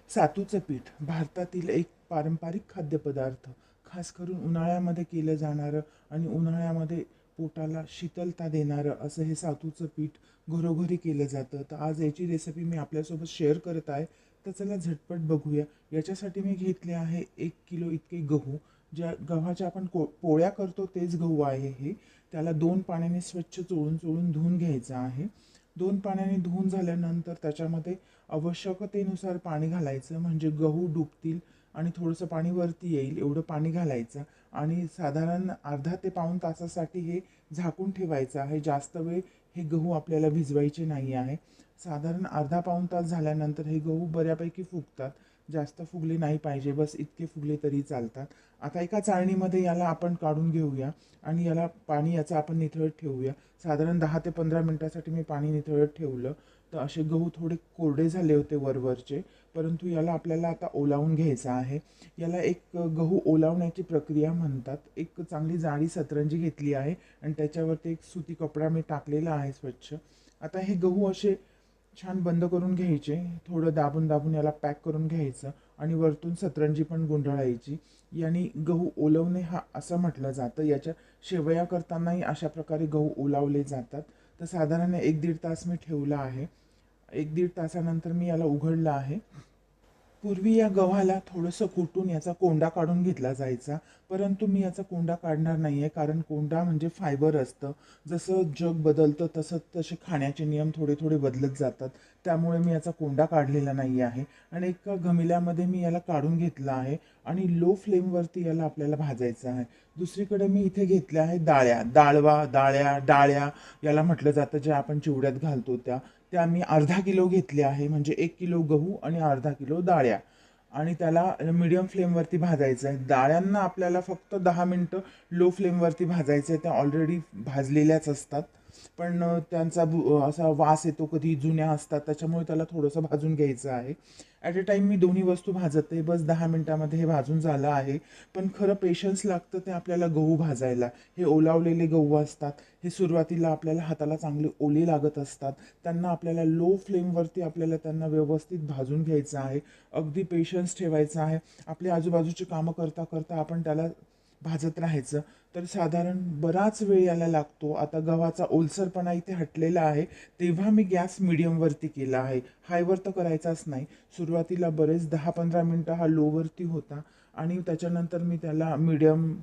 सातूचं पीठ भारतातील एक पारंपरिक खाद्यपदार्थ, खास करून उन्हाळ्यामध्ये केलं जाणारं आणि उन्हाळ्यामध्ये पोटाला शीतलता देणारं असं हे सातूचं पीठ घरोघरी केलं जातं. तर आज याची रेसिपी मी आपल्यासोबत शेअर करत आहे. तर चला झटपट बघूया. याच्यासाठी मी घेतले आहे 1 किलो इतके गहू. ज्या गव्हाच्या आपण पोळ्या करतो तेच गहू आहे हे. त्याला 2 पाण्याने स्वच्छ चोळून चोळून धुवून घ्यायचं आहे. 2 पाण्याने धुवून झाल्यानंतर त्याच्यामध्ये आवश्यकतेनुसार पाणी घालायचं, म्हणजे गहू डुबतील आणि थोडंसं पाणी वरती येईल एवढं पाणी घालायचं. आणि साधारण अर्धा ते पाऊण तासासाठी हे झाकून ठेवायचं आहे. जास्त वेळ हे गहू आपल्याला भिजवायचे नाही आहे. साधारण अर्धा पाऊण तास झाल्यानंतर हे गहू बऱ्यापैकी फुगतात. जास्त फुगले नाही पाहिजे, बस इतके फुगले तरी चालतात. आता एका चाळणीमध्ये याला आपण काढून घेऊया आणि याला पाणी याचं आपण निथळत ठेवूया. साधारण 10 ते 15 मिनिटासाठी मी पाणी निथळत ठेवलं. तर असे गहू थोडे कोरडे झाले होते वरवरचे, परंतु याला आपल्याला आता ओलावून घ्यायचं आहे. याला एक गहू ओलावण्याची प्रक्रिया म्हणतात. एक चांगली जाडी सतरंजी घेतली आहे आणि त्याच्यावरती एक सुती कपडा मी टाकलेला आहे स्वच्छ. आता हे गहू असे छान बंद करून घ्यायचे, थोडं दाबून दाबून याला पॅक करून घ्यायचं आणि वरतून सतरंजी पण गुंडाळायची. याने गहू ओलवणे हा असं म्हटलं जातं. याच्या शेवया करतानाही अशा प्रकारे गहू ओलावले जातात. तर साधारण 1-1.5 तास मी ठेवला आहे. 1-1.5 तासानंतर मी याला उघडलं आहे. पूर्वी या गव्हाला थोडंसं कुटून याचा कोंडा काढून घेतला जायचा, परंतु मी याचा कोंडा काढणार नाही आहे, कारण कोंडा म्हणजे फायबर असतं. जसं जग बदलतं तसं तसे खाण्याचे नियम थोडे थोडे बदलत जातात. त्यामुळे मी याचा कोंडा काढलेला नाही आहे आणि एका घमिल्यामध्ये मी याला काढून घेतला आहे आणि लो फ्लेमवरती याला आपल्याला भाजायचं आहे. दुसरीकडे मी इथे घेतल्या आहे डाळ्या, डाळ्या याला म्हटलं जातं, जे आपण चिवड्यात घालतो त्या. त्या मी अर्धा किलो घेतले आहे, म्हणजे 1 किलो गहू आणि अर्धा किलो डाळ्या. आणि त्याला मीडियम फ्लेमवरती भाजायचं आहे. डाळ्यांना आपल्याला फक्त 10 मिनटं लो फ्लेमवरती भाजायचं आहे. त्या ऑलरेडी भाजलेल्याच असतात, पण त्यांचा असा वास येतो, कधी जुन्या असतात, त्याच्यामुळे त्याला थोडंसं भाजून घ्यायचं आहे. ॲट अ टाईम मी दोन्ही वस्तू भाजते. बस 10 मिनटामध्ये हे भाजून झालं आहे. पण खरं पेशन्स लागतं ते आपल्याला गहू भाजायला. हे ओलावलेले गहू असतात. हे सुरुवातीला आपल्याला हाताला चांगले ओले लागत असतात. त्यांना आपल्याला लो फ्लेमवरती आपल्याला त्यांना व्यवस्थित भाजून घ्यायचं आहे. अगदी पेशन्स ठेवायचा आहे. आपली आजूबाजूची कामं करता करता आपण त्याला भाजत राहायचं. तर साधारण बराच वेळ याला लागतो. आता गव्हाचा ओलसरपणा इथे हटलेला आहे, तेव्हा मी गॅस मिडियमवरती केला आहे. हायवर तर करायचाच नाही. सुरुवातीला बरेच 10-15 मिनटं हा लोवरती होता आणि त्याच्यानंतर मी त्याला मीडियम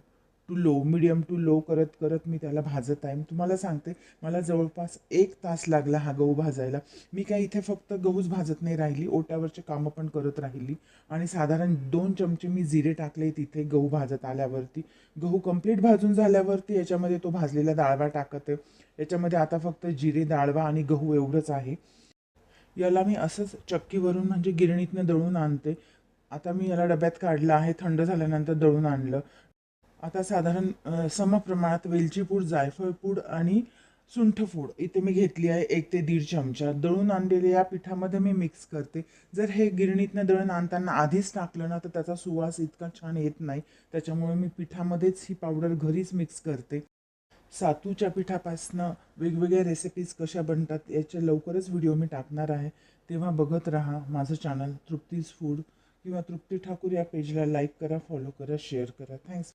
टू लो करत करत मी त्याला भाजत आहे. तुम्हाला सांगते, मला जवळपास 1 तास लागला हा गहू भाजायला. मी काय इथे फक्त गहूच भाजत नाही राहिली, ओट्यावरचे कामं पण करत राहिली. आणि साधारण 2 चमचे मी जिरे टाकले तिथे गहू भाजत आल्यावरती. गहू कंप्लीट भाजून झाल्यावरती याच्यामध्ये तो भाजलेला डाळवा टाकत आहे. याच्यामध्ये आता फक्त जिरे, डाळवा आणि गहू एवढंच आहे. याला मी असंच चक्कीवरून, म्हणजे गिरणीतनं दळून आणते. आता मी याला डब्यात काढलं आहे, थंड झाल्यानंतर दळून आणलं. आता साधारण समप्रमाणात वेलची पूड, जायफळ पूड आणि सुंठ पूड इथे मी घेतली आहे, 1 ते 1.5 चमचा. दळून आणलेल्या या पिठामध्ये मी मिक्स करते. जर हे गिरणीतनं दळण आणताना आधीच टाकलं ना, तर त्याचा सुवास इतका छान येत नाही. त्याच्यामुळे मी पिठामध्येच ही पावडर घरीच मिक्स करते. सातूच्या पिठापासनं वेगवेगळ्या रेसिपीज कशा बनतात याचे लवकरच व्हिडिओ मी टाकणार आहे. तेव्हा बघत राहा माझं चॅनल तृप्तीज फूड, किंवा तृप्ती ठाकूर या पेजला लाईक करा, फॉलो करा, शेअर करा. थँक्स.